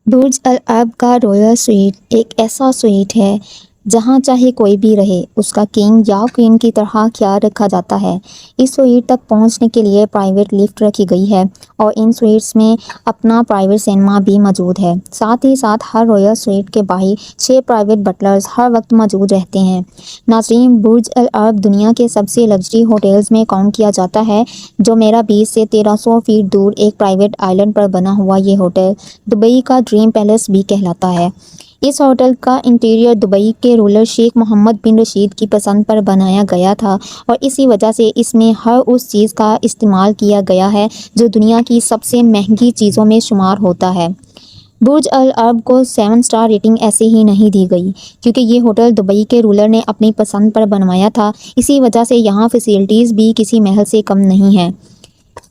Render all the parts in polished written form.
برج العرب کا Royal sweet ایک ایسا سویٹ ہے جہاں چاہے کوئی بھی رہے اس کا کنگ یا کوئین کی طرح خیال رکھا جاتا ہے۔ اس سویٹ تک پہنچنے کے لیے پرائیویٹ لفٹ رکھی گئی ہے اور ان سویٹس میں اپنا پرائیویٹ سینما بھی موجود ہے۔ ساتھ ہی ساتھ ہر رائل سویٹ کے باہر 6 پرائیویٹ بٹلرز ہر وقت موجود رہتے ہیں۔ ناظرین، برج العرب دنیا کے سب سے لگژری ہوٹلز میں کاؤنٹ کیا جاتا ہے، جو میرا بیچ سے 1300 فیٹ دور ایک پرائیویٹ آئلینڈ پر بنا ہوا یہ ہوٹل دبئی کا ڈریم پیلس بھی کہلاتا ہے۔ اس ہوٹل کا انٹیریئر دبئی کے رولر شیخ محمد بن رشید کی پسند پر بنایا گیا تھا اور اسی وجہ سے اس میں ہر اس چیز کا استعمال کیا گیا ہے جو دنیا کی سب سے مہنگی چیزوں میں شمار ہوتا ہے۔ برج العرب کو 7 سٹار ریٹنگ ایسے ہی نہیں دی گئی کیونکہ یہ ہوٹل دبئی کے رولر نے اپنی پسند پر بنوایا تھا، اسی وجہ سے یہاں فیسلٹیز بھی کسی محل سے کم نہیں ہیں۔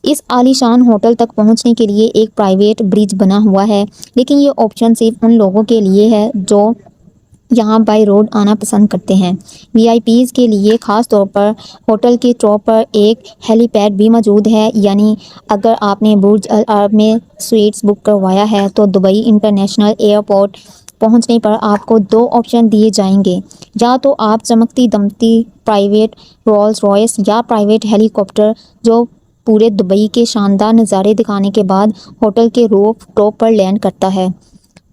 اس عالی شان ہوٹل تک پہنچنے کے لیے ایک پرائیویٹ برج بنا ہوا ہے، لیکن یہ آپشن صرف ان لوگوں کے لیے ہے جو یہاں بائی روڈ آنا پسند کرتے ہیں۔ وی آئی پیز کے لیے خاص طور پر ہوٹل کے ٹاپ پر ایک ہیلی پیڈ بھی موجود ہے، یعنی اگر آپ نے برج العرب میں سویٹس بک کروایا ہے تو دبئی انٹرنیشنل ایئرپورٹ پہنچنے پر آپ کو 2 آپشن دیے جائیں گے، یا تو آپ چمکتی دمکتی پرائیویٹ رولز رائس یا پرائیویٹ ہیلی کاپٹر جو پورے دبئی کے شاندار نظارے دکھانے کے بعد ہوٹل کے روف ٹاپ پر لینڈ کرتا ہے،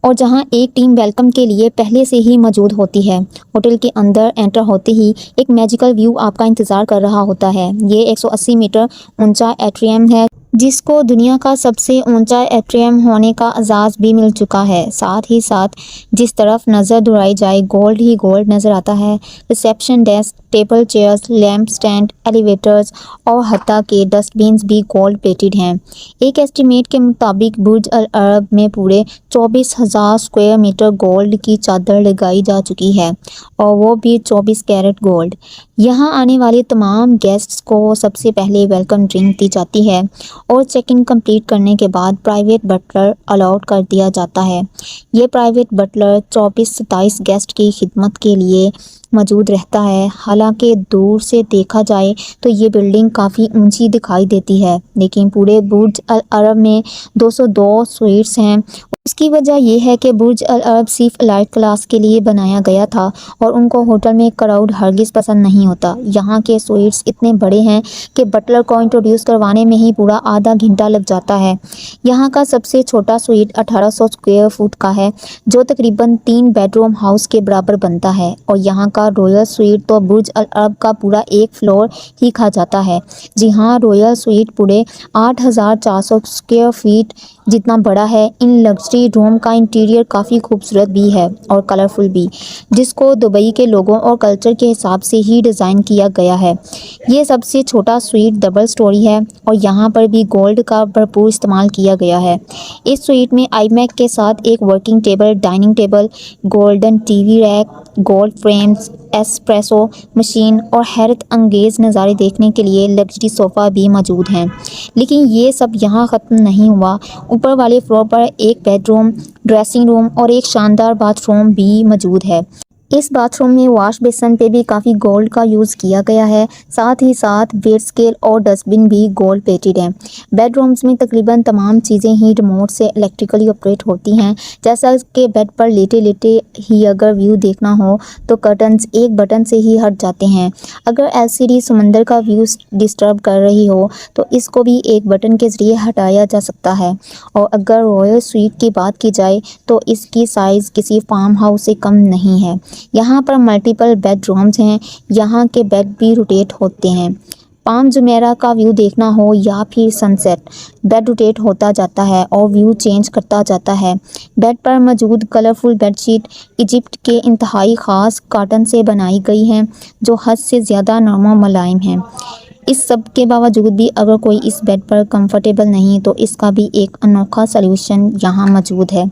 اور جہاں ایک ٹیم ویلکم کے لیے پہلے سے ہی موجود ہوتی ہے۔ ہوٹل کے اندر انٹر ہوتے ہی ایک میجیکل ویو آپ کا انتظار کر رہا ہوتا ہے۔ یہ 180 میٹر اونچا ایٹریم ہے جس کو دنیا کا سب سے اونچا ایٹریم ہونے کا اعزاز بھی مل چکا ہے۔ ساتھ ہی ساتھ جس طرف نظر دوڑائی جائے گولڈ ہی گولڈ نظر آتا ہے۔ Reception desk, table chairs, lamp stand, elevators اور حتیٰ کہ ڈسٹ بینز بھی گولڈ پلیٹڈ ہیں۔ ایک ایسٹیمیٹ کے مطابق برج العرب میں پورے 24,000 اسکوائر میٹر گولڈ کی چادر لگائی جا چکی ہے، اور وہ بھی 24 کیرٹ گولڈ۔ یہاں آنے والے تمام گیسٹس کو سب سے پہلے ویلکم ڈرنک دی جاتی ہے اور چیک ان کمپلیٹ کرنے کے بعد پرائیویٹ بٹلر الاٹ کر دیا جاتا ہے۔ یہ پرائیویٹ بٹلر 24-27 گیسٹ کی خدمت کے لیے موجود رہتا ہے۔ حالانکہ دور سے دیکھا جائے تو یہ بلڈنگ کافی اونچی دکھائی دیتی ہے، لیکن پورے برج العرب میں 202 سویٹس ہیں۔ اس کی وجہ یہ ہے کہ برج العرب صرف ایلائٹ کلاس کے لیے بنایا گیا تھا اور ان کو ہوٹل میں کراؤڈ ہرگز پسند نہیں ہوتا۔ یہاں کے سویٹس اتنے بڑے ہیں کہ بٹلر کو انٹروڈیوس کروانے میں ہی پورا آدھا گھنٹہ لگ جاتا ہے۔ یہاں کا سب سے چھوٹا سویٹ 1800 اسکوائر فٹ کا ہے، جو تقریباً 3 بیڈ روم ہاؤس کے برابر بنتا ہے، اور یہاں کا رائل سویٹ تو برج العرب کا پورا ایک فلور ہی کھا جاتا ہے۔ جی ہاں، رائل سویٹ پورے 8400 اسکوائر فٹ جتنا بڑا ہے۔ ان لگژری روم کا انٹیریئر کافی خوبصورت بھی ہے اور کلرفل بھی، جس کو دبئی کے لوگوں اور کلچر کے حساب سے ہی ڈیزائن کیا گیا ہے۔ یہ سب سے چھوٹا سویٹ ڈبل سٹوری ہے اور یہاں پر بھی گولڈ کا بھرپور استعمال کیا گیا ہے۔ اس سویٹ میں آئی میک کے ساتھ ایک working table, dining table, golden TV rack, gold frames, espresso machine اور حیرت انگیز نظارے دیکھنے کے لیے لگژری صوفہ بھی موجود ہیں۔ لیکن یہ سب یہاں ختم نہیں ہوا۔ اوپر والے فلور پر ایک بیڈ روم، ڈریسنگ روم اور ایک شاندار باتھ روم بھی موجود ہے۔ اس باتھ روم میں واش بیسن پہ بھی کافی گولڈ کا یوز کیا گیا ہے۔ ساتھ ہی ساتھ بیڈ اسکیل اور ڈسٹ بن بھی گولڈ پلیٹڈ ہیں۔ بیڈ رومز میں تقریباً تمام چیزیں ہی ریموٹ سے الیکٹریکلی آپریٹ ہوتی ہیں، جیسا کہ بیڈ پر لیٹے لیٹے ہی اگر ویو دیکھنا ہو تو کرٹنز ایک بٹن سے ہی ہٹ جاتے ہیں۔ اگر ایل سی ڈی سمندر کا ویو ڈسٹرب کر رہی ہو تو اس کو بھی ایک بٹن کے ذریعے ہٹایا جا سکتا ہے۔ اور اگر رائل سویٹ کی بات کی جائے تو اس کی سائز کسی فارم ہاؤس سے کم نہیں ہے۔ یہاں پر ملٹیپل بیڈ رومز ہیں، یہاں کے بیڈ بھی روٹیٹ ہوتے ہیں۔ پام جمیرہ کا ویو دیکھنا ہو یا پھر سن سیٹ، بیڈ روٹیٹ ہوتا جاتا ہے اور ویو چینج کرتا جاتا ہے۔ بیڈ پر موجود کلرفل بیڈ شیٹ ایجپٹ کے انتہائی خاص کاٹن سے بنائی گئی ہیں، جو حد سے زیادہ نرم و ملائم ہیں۔ اس سب کے باوجود بھی اگر کوئی اس بیڈ پر کمفرٹیبل نہیں تو اس کا بھی ایک انوکھا سلیوشن یہاں موجود ہے۔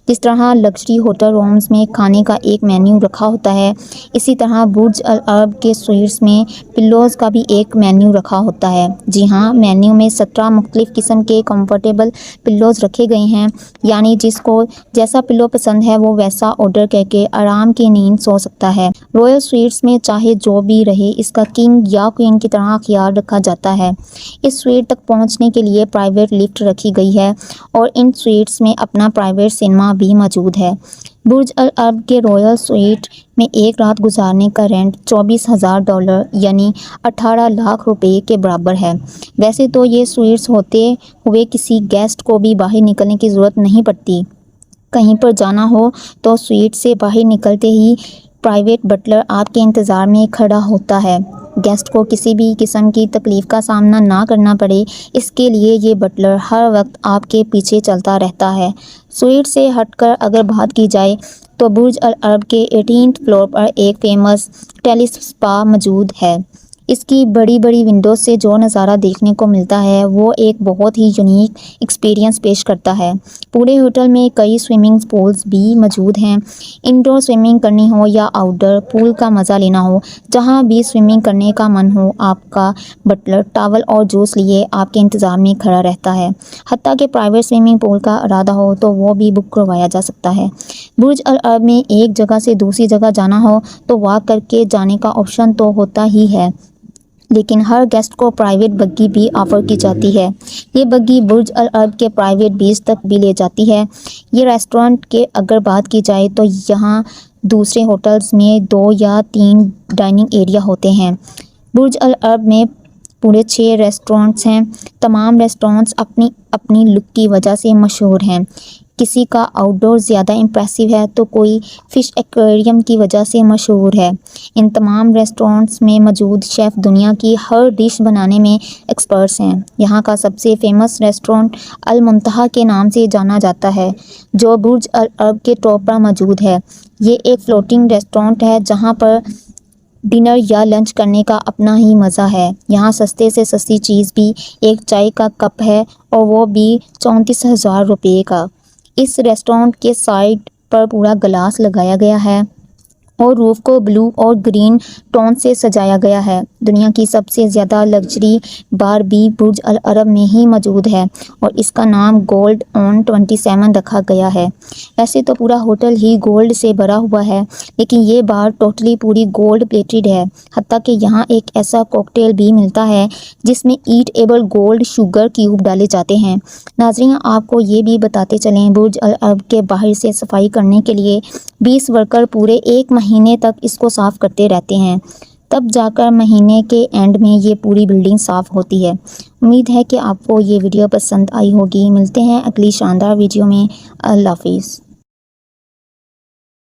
جس طرح لگژری ہوٹل رومز میں کھانے کا ایک مینیو رکھا ہوتا ہے، اسی طرح برج العرب کے سویٹس میں پلوز کا بھی ایک مینیو رکھا ہوتا ہے۔ جی ہاں، مینیو میں 17 مختلف قسم کے کمفرٹیبل پلوز رکھے گئے ہیں، یعنی جس کو جیسا پلو پسند ہے وہ ویسا آرڈر کر کے آرام کی نیند سو سکتا ہے۔ رائل سویٹس میں چاہے جو بھی رہے اس کا کنگ یا کوئین کی طرح خیال خیال رکھا جاتا ہے۔ اس سویٹ تک پہنچنے کے لیے پرائیویٹ لفٹ رکھی گئی ہے اور ان سویٹس میں اپنا پرائیویٹ سنیما بھی موجود ہے۔ برج العرب کے رائل سویٹ میں ایک رات گزارنے کا رینٹ $24,000 یعنی 18 لاکھ روپے کے برابر ہے۔ ویسے تو یہ سویٹس ہوتے ہوئے کسی گیسٹ کو بھی باہر نکلنے کی ضرورت نہیں پڑتی۔ کہیں پر جانا ہو تو سویٹ سے باہر نکلتے ہی پرائیویٹ بٹلر آپ کے انتظار میں کھڑا ہوتا ہے۔ گیسٹ کو کسی بھی قسم کی تکلیف کا سامنا نہ کرنا پڑے، اس کے لیے یہ بٹلر ہر وقت آپ کے پیچھے چلتا رہتا ہے۔ سویٹ سے ہٹ کر اگر بات کی جائے تو برج العرب کے 18 فلور پر ایک فیمس ٹیلی سپا موجود ہے۔ اس کی بڑی بڑی ونڈوز سے جو نظارہ دیکھنے کو ملتا ہے وہ ایک بہت ہی یونیک ایکسپیرینس پیش کرتا ہے۔ پورے ہوٹل میں کئی سوئمنگ پولز بھی موجود ہیں۔ انڈور سوئمنگ کرنی ہو یا آؤٹ ڈور پول کا مزہ لینا ہو، جہاں بھی سوئمنگ کرنے کا من ہو آپ کا بٹلر ٹاول اور جوس لیے آپ کے انتظار میں کھڑا رہتا ہے۔ حتیٰ کہ پرائیویٹ سوئمنگ پول کا ارادہ ہو تو وہ بھی بک کروایا جا سکتا ہے۔ برج العرب میں ایک جگہ سے دوسری جگہ جانا ہو تو واک کر کے جانے کا آپشن تو ہوتا ہی ہے، لیکن ہر گیسٹ کو پرائیویٹ بگی بھی آفر کی جاتی ہے۔ یہ بگی برج العرب کے پرائیویٹ بیچ تک بھی لے جاتی ہے۔ یہ ریسٹورنٹ کے اگر بات کی جائے تو یہاں دوسرے ہوٹلز میں 2 یا 3 ڈائننگ ایریا ہوتے ہیں۔ برج العرب میں پورے 6 ریسٹورنٹس ہیں۔ تمام ریسٹورنٹس اپنی اپنی لک کی وجہ سے مشہور ہیں۔ کسی کا آؤٹ ڈور زیادہ امپریسو ہے تو کوئی فش ایکویریم کی وجہ سے مشہور ہے۔ ان تمام ریسٹورنٹس میں موجود شیف دنیا کی ہر ڈش بنانے میں ایکسپرٹس ہیں۔ یہاں کا سب سے فیمس ریسٹورنٹ المنتہا کے نام سے جانا جاتا ہے، جو برج العرب کے ٹاپ پر موجود ہے۔ یہ ایک فلوٹنگ ریسٹورنٹ ہے جہاں پر ڈنر یا لنچ کرنے کا اپنا ہی مزہ ہے۔ یہاں سستے سے سستی چیز بھی ایک چائے کا کپ ہے اور وہ بھی 34,000 روپے کا۔ اس ریسٹورنٹ کے سائڈ پر پورا گلاس لگایا گیا ہے اور روف کو بلو اور گرین ٹون سے سجایا گیا ہے۔ دنیا کی سب سے زیادہ لگژری بار بھی برج العرب میں ہی موجود ہے اور اس کا نام گولڈ آن 27 رکھا گیا ہے۔ ویسے تو پورا ہوٹل ہی گولڈ سے بھرا ہوا ہے، لیکن یہ بار ٹوٹلی پوری گولڈ پلیٹڈ ہے۔ حتیٰ کہ یہاں ایک ایسا کوکٹیل بھی ملتا ہے جس میں eatable gold sugar cube ڈالے جاتے ہیں۔ ناظرین، آپ کو یہ بھی بتاتے چلیں، برج العرب کے باہر سے صفائی کرنے کے لیے 20 ورکر پورے 1 مہینے تک اس کو صاف کرتے رہتے ہیں، تب جا کر مہینے کے اینڈ میں یہ پوری بلڈنگ صاف ہوتی ہے۔ امید ہے کہ آپ کو یہ ویڈیو پسند آئی ہوگی۔ ملتے ہیں اگلی شاندار ویڈیو میں۔ اللہ حافظ۔